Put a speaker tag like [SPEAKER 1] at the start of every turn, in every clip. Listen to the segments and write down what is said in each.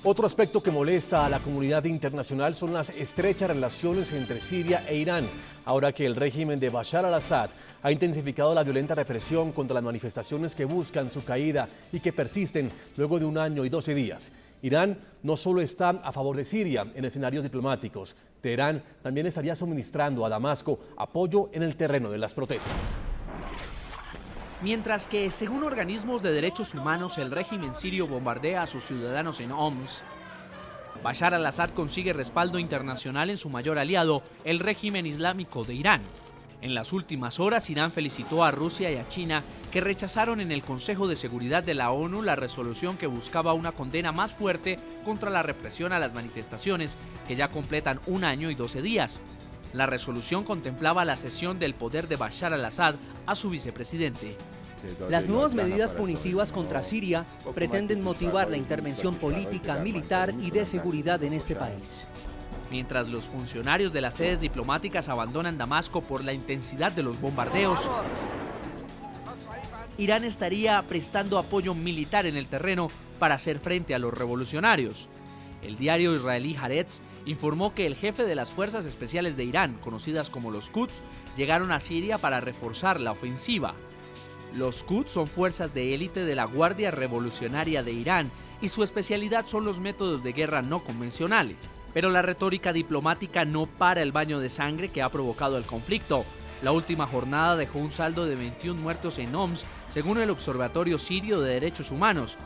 [SPEAKER 1] Otro aspecto que molesta a la comunidad internacional son las estrechas relaciones entre Siria e Irán, ahora que el régimen de Bashar al-Assad ha intensificado la violenta represión contra las manifestaciones que buscan su caída y que persisten luego de 1 año y 12 días. Irán no solo está a favor de Siria en escenarios diplomáticos, Teherán también estaría suministrando a Damasco apoyo en el terreno de las protestas.
[SPEAKER 2] Mientras que, según organismos de derechos humanos, el régimen sirio bombardea a sus ciudadanos en Homs, Bashar al-Assad consigue respaldo internacional en su mayor aliado, el régimen islámico de Irán. En las últimas horas, Irán felicitó a Rusia y a China, que rechazaron en el Consejo de Seguridad de la ONU la resolución que buscaba una condena más fuerte contra la represión a las manifestaciones, que ya completan 1 año y 12 días. La resolución contemplaba la cesión del poder de Bashar al-Assad a su vicepresidente.
[SPEAKER 3] Las nuevas medidas punitivas contra Siria pretenden motivar la intervención política, militar y de seguridad en este país.
[SPEAKER 2] Mientras los funcionarios de las sedes diplomáticas abandonan Damasco por la intensidad de los bombardeos, Irán estaría prestando apoyo militar en el terreno para hacer frente a los revolucionarios. El diario israelí Haaretz informó que el jefe de las fuerzas especiales de Irán, conocidas como los Quds, llegaron a Siria para reforzar la ofensiva. Los Quds son fuerzas de élite de la Guardia Revolucionaria de Irán y su especialidad son los métodos de guerra no convencionales. Pero la retórica diplomática no para el baño de sangre que ha provocado el conflicto. La última jornada dejó un saldo de 21 muertos en Homs, según el Observatorio Sirio de Derechos Humanos.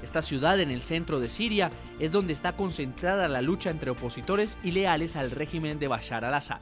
[SPEAKER 2] Esta ciudad en el centro de Siria es donde está concentrada la lucha entre opositores y leales al régimen de Bashar al-Assad.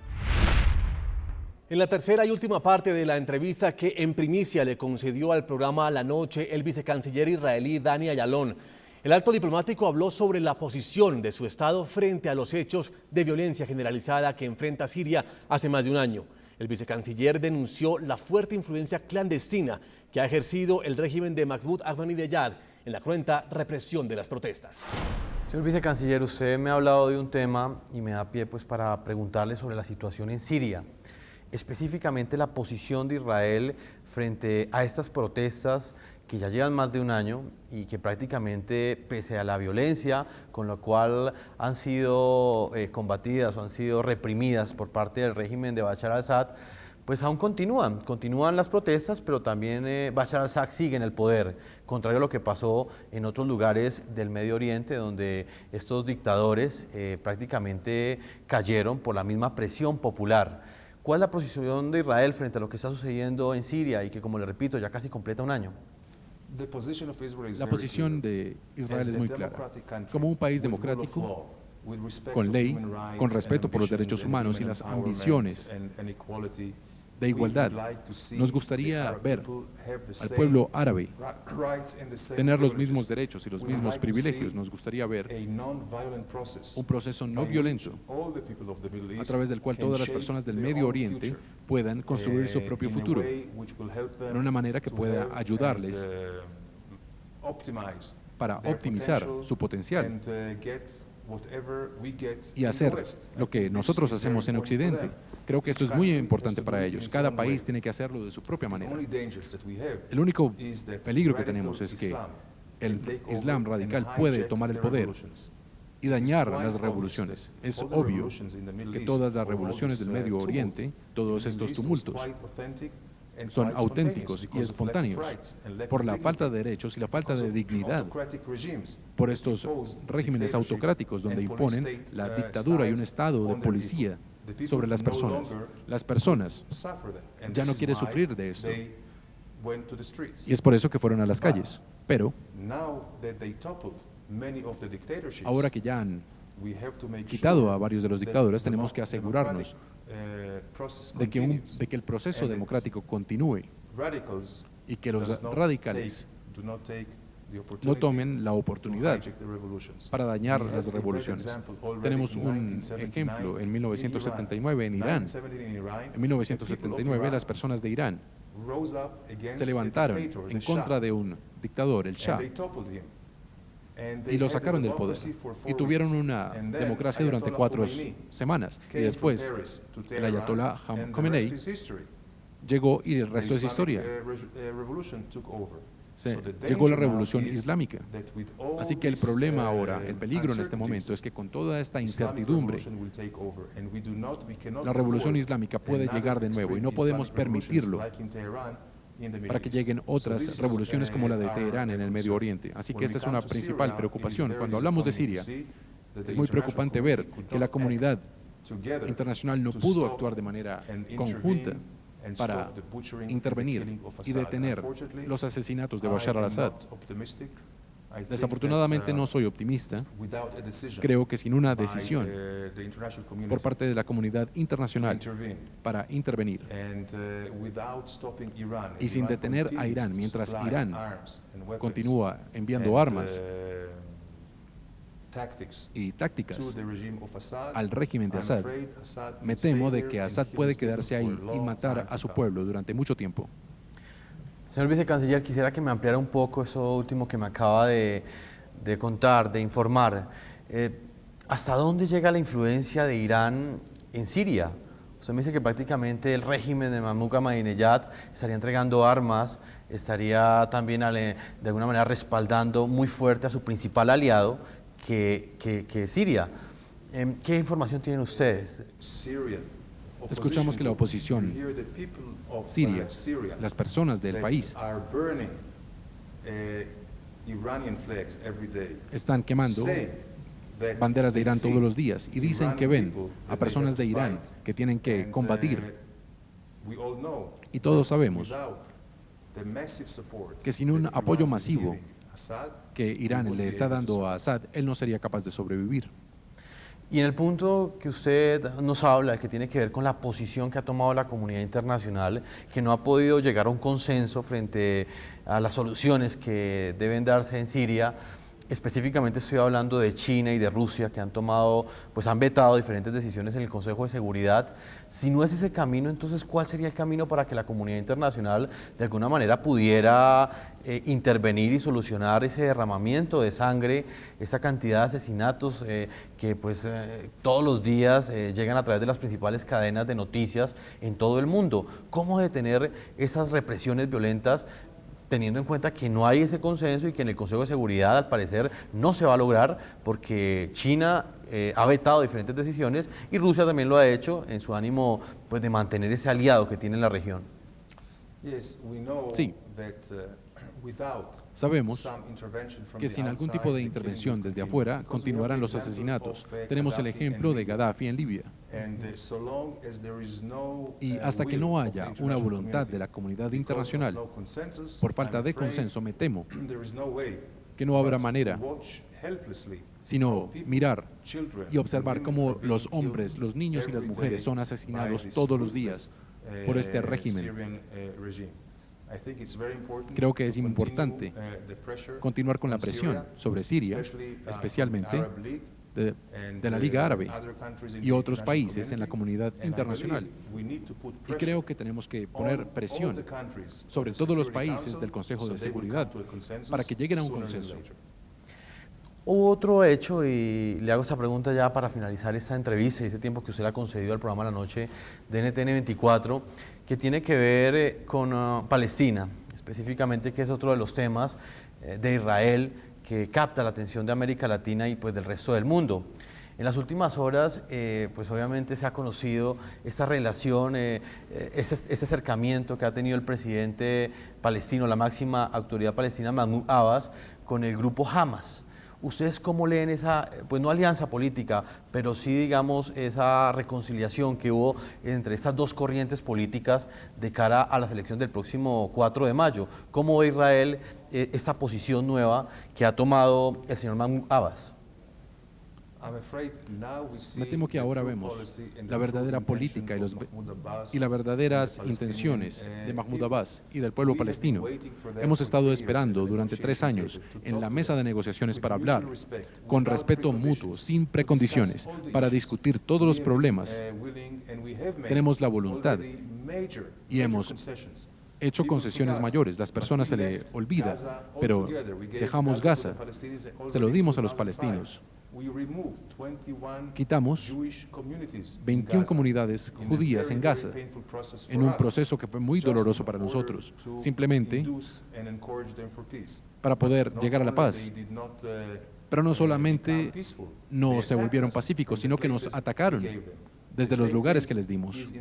[SPEAKER 1] En la tercera y última parte de la entrevista que en primicia le concedió al programa La Noche el vicecanciller israelí Dani Ayalon, el alto diplomático habló sobre la posición de su Estado frente a los hechos de violencia generalizada que enfrenta Siria hace más de 1 año. El vicecanciller denunció la fuerte influencia clandestina que ha ejercido el régimen de Mahmoud Ahmadinejad en la cruenta represión de las protestas.
[SPEAKER 4] Señor vicecanciller, usted me ha hablado de un tema y me da pie para preguntarle sobre la situación en Siria, específicamente la posición de Israel frente a estas protestas que ya llevan más de 1 año y que prácticamente, pese a la violencia con la cual han sido combatidas o han sido reprimidas por parte del régimen de Bashar al-Assad, pues aún continúan las protestas, pero también Bashar al-Assad sigue en el poder, contrario a lo que pasó en otros lugares del Medio Oriente, donde estos dictadores prácticamente cayeron por la misma presión popular. ¿Cuál es la posición de Israel frente a lo que está sucediendo en Siria y que, como le repito, ya casi completa 1 año?
[SPEAKER 5] La posición de Israel es muy clara. Como un país democrático, con ley, con respeto por los derechos humanos y las ambiciones de igualdad, nos gustaría ver al pueblo árabe tener los mismos derechos y los mismos privilegios. Nos gustaría ver un proceso no violento a través del cual todas las personas del Medio Oriente puedan construir su propio futuro de una manera que pueda ayudarles para optimizar su potencial y hacer lo que nosotros hacemos en Occidente. Creo que esto es muy importante para ellos. Cada país tiene que hacerlo de su propia manera. El único peligro que tenemos es que el Islam radical puede tomar el poder y dañar las revoluciones. Es obvio que todas las revoluciones del Medio Oriente, todos estos tumultos, son auténticos y espontáneos por la falta de derechos y la falta de dignidad, por estos regímenes autocráticos donde imponen la dictadura y un estado de policía sobre las personas. Las personas ya no quieren sufrir de esto y es por eso que fueron a las calles. Pero ahora que ya han quitado a varios de los dictadores, tenemos que asegurarnos de que el proceso democrático continúe y que los radicales no tomen la oportunidad para dañar las revoluciones. Tenemos un ejemplo en 1979 en Irán. En 1979 las personas de Irán se levantaron en contra de un dictador, el Shah, y lo sacaron del poder y tuvieron una democracia durante 4 semanas y después el Ayatollah Khomeini llegó y el resto es historia. llegó la revolución islámica. Así que el problema ahora, el peligro en este momento, es que con toda esta incertidumbre, la revolución islámica puede llegar de nuevo y no podemos permitirlo para que lleguen otras revoluciones como la de Teherán en el Medio Oriente. Así que esta es una principal preocupación. Cuando hablamos de Siria, es muy preocupante ver que la comunidad internacional no pudo actuar de manera conjunta para intervenir y detener los asesinatos de Bashar al-Assad. Desafortunadamente no soy optimista. Creo que sin una decisión por parte de la comunidad internacional para intervenir y sin detener a Irán mientras Irán continúa enviando armas y tácticas al régimen de Assad, me temo de que Assad puede quedarse ahí y matar a su pueblo durante mucho tiempo.
[SPEAKER 4] Señor vicecanciller, quisiera que me ampliara un poco eso último que me acaba de contar, de informar. ¿Hasta dónde llega la influencia de Irán en Siria? Usted me dice que prácticamente el régimen de Mahmoud Ahmadinejad estaría entregando armas, estaría también de alguna manera respaldando muy fuerte a su principal aliado, que es Siria. ¿Qué información tienen ustedes?
[SPEAKER 5] Escuchamos que la oposición siria, las personas del país, están quemando banderas de Irán todos los días y dicen que ven a personas de Irán que tienen que combatir. Y todos sabemos que sin un apoyo masivo que Irán le está dando a Assad, él no sería capaz de sobrevivir.
[SPEAKER 4] Y en el punto que usted nos habla, el que tiene que ver con la posición que ha tomado la comunidad internacional, que no ha podido llegar a un consenso frente a las soluciones que deben darse en Siria, específicamente estoy hablando de China y de Rusia, que han vetado diferentes decisiones en el Consejo de Seguridad. Si no es ese camino, entonces, ¿cuál sería el camino para que la comunidad internacional de alguna manera pudiera intervenir y solucionar ese derramamiento de sangre, esa cantidad de asesinatos que todos los días llegan a través de las principales cadenas de noticias en todo el mundo? ¿Cómo detener esas represiones violentas, teniendo en cuenta que no hay ese consenso y que en el Consejo de Seguridad, al parecer, no se va a lograr porque China ha vetado diferentes decisiones y Rusia también lo ha hecho en su ánimo de mantener ese aliado que tiene en la región?
[SPEAKER 5] Sí. Sabemos que sin algún tipo de intervención desde afuera continuarán los asesinatos. Tenemos el ejemplo de Gaddafi en Libia. Y hasta que no haya una voluntad de la comunidad internacional, por falta de consenso, me temo que no habrá manera sino mirar y observar cómo los hombres, los niños y las mujeres son asesinados todos los días por este régimen. Creo que es importante continuar con la presión sobre Siria, especialmente de la Liga Árabe y otros países en la comunidad internacional. Y creo que tenemos que poner presión sobre todos los países del Consejo de Seguridad para que lleguen a un consenso.
[SPEAKER 4] Hubo otro hecho, y le hago esta pregunta ya para finalizar esta entrevista y ese tiempo que usted le ha concedido al programa La Noche de NTN 24, que tiene que ver con Palestina, específicamente, que es otro de los temas de Israel que capta la atención de América Latina y del resto del mundo. En las últimas horas, obviamente se ha conocido esta relación, este acercamiento que ha tenido el presidente palestino, la máxima autoridad palestina, Mahmoud Abbas, con el grupo Hamas. ¿Ustedes cómo leen esa, no alianza política, pero sí, digamos, esa reconciliación que hubo entre estas dos corrientes políticas de cara a las elecciones del próximo 4 de mayo? ¿Cómo ve Israel esta posición nueva que ha tomado el señor Mahmoud Abbas?
[SPEAKER 5] Me temo que ahora vemos la verdadera política y las verdaderas intenciones de Mahmoud Abbas y del pueblo palestino. Hemos estado esperando durante 3 años en la mesa de negociaciones para hablar con respeto mutuo, sin precondiciones, para discutir todos los problemas. Tenemos la voluntad y hemos hecho concesiones mayores. Las personas se le olvida, pero dejamos Gaza, se lo dimos a los palestinos. Quitamos 21 comunidades judías en Gaza en un proceso que fue muy doloroso para nosotros, simplemente para poder llegar a la paz. Pero no solamente no se volvieron pacíficos, sino que nos atacaron desde los lugares que les dimos.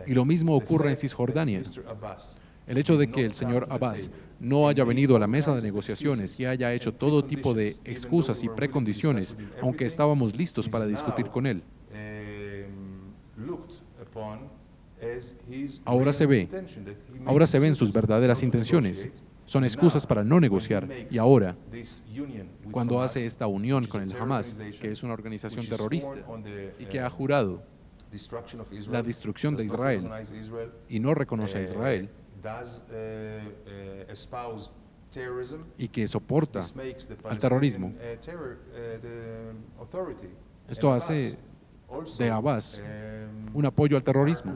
[SPEAKER 5] Y lo mismo ocurre en Cisjordania. El hecho de que el señor Abbas no haya venido a la mesa de negociaciones y haya hecho todo tipo de excusas y precondiciones, aunque estábamos listos para discutir con él. Ahora se ven sus verdaderas intenciones. Son excusas para no negociar. Y ahora, cuando hace esta unión con el Hamas, que es una organización terrorista y que ha jurado la destrucción de Israel y no reconoce a Israel, y que soporta al terrorismo, esto hace de Abbas un apoyo al terrorismo.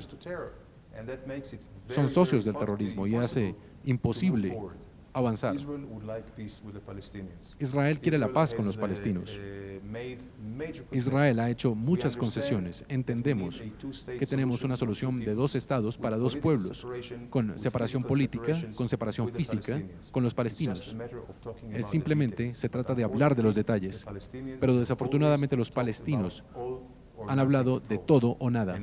[SPEAKER 5] Son socios del terrorismo y hace imposible avanzar. Israel quiere la paz con los palestinos. Israel ha hecho muchas concesiones. Entendemos que tenemos una solución de 2 estados para 2 pueblos, con separación política, con separación física, con los palestinos. Simplemente se trata de hablar de los detalles, pero desafortunadamente los palestinos han hablado de todo o nada.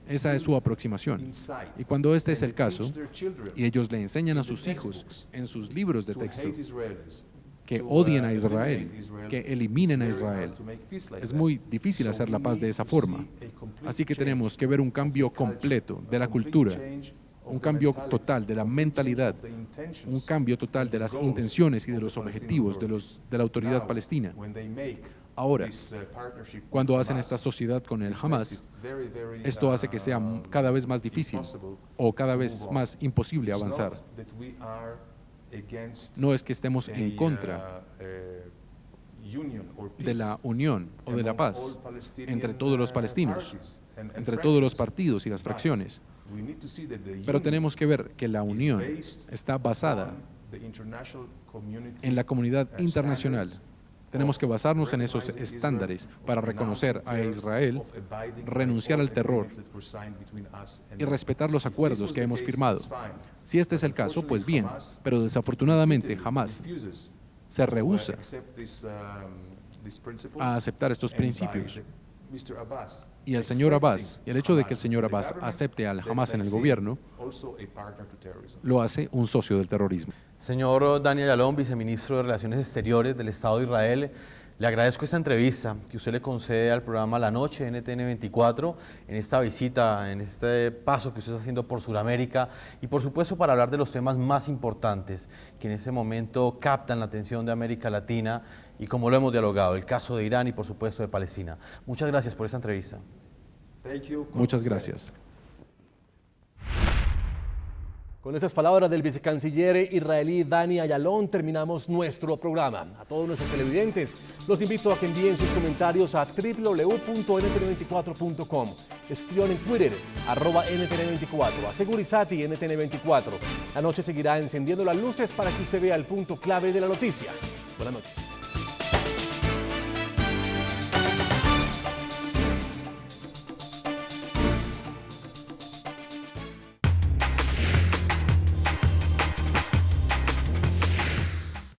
[SPEAKER 5] Esa es su aproximación. Y cuando este es el caso, y ellos le enseñan a sus hijos en sus libros de texto que odien a Israel, que eliminen a Israel, es muy difícil hacer la paz de esa forma. Así que tenemos que ver un cambio completo de la cultura, un cambio total de la mentalidad, un cambio total de las intenciones y de los objetivos de la autoridad palestina. Ahora, cuando hacen esta sociedad con el Hamas, esto hace que sea cada vez más difícil o cada vez más imposible avanzar. No es que estemos en contra de la unión o de la paz entre todos los palestinos, entre todos los partidos y las fracciones. Pero tenemos que ver que la unión está basada en la comunidad internacional. Tenemos que basarnos en esos estándares para reconocer a Israel, renunciar al terror y respetar los acuerdos que hemos firmado. Si este es el caso, pues bien, pero desafortunadamente jamás se rehúsa a aceptar estos principios. Y el señor Abbas, y el hecho de que el señor Abbas acepte al Hamas en el gobierno, lo hace un socio del terrorismo.
[SPEAKER 4] Señor Dani Ayalon, viceministro de Relaciones Exteriores del Estado de Israel, le agradezco esta entrevista que usted le concede al programa La Noche NTN 24, en esta visita, en este paso que usted está haciendo por Sudamérica y por supuesto para hablar de los temas más importantes que en este momento captan la atención de América Latina y como lo hemos dialogado, el caso de Irán y por supuesto de Palestina. Muchas gracias por esta entrevista.
[SPEAKER 5] Muchas gracias.
[SPEAKER 1] Con esas palabras del vicecanciller israelí Dani Ayalon terminamos nuestro programa. A todos nuestros televidentes los invito a que envíen sus comentarios a www.ntn24.com. Escriban en Twitter @NTN24, a Segurizati NTN24. La noche seguirá encendiendo las luces para que usted vea el punto clave de la noticia. Buenas noches.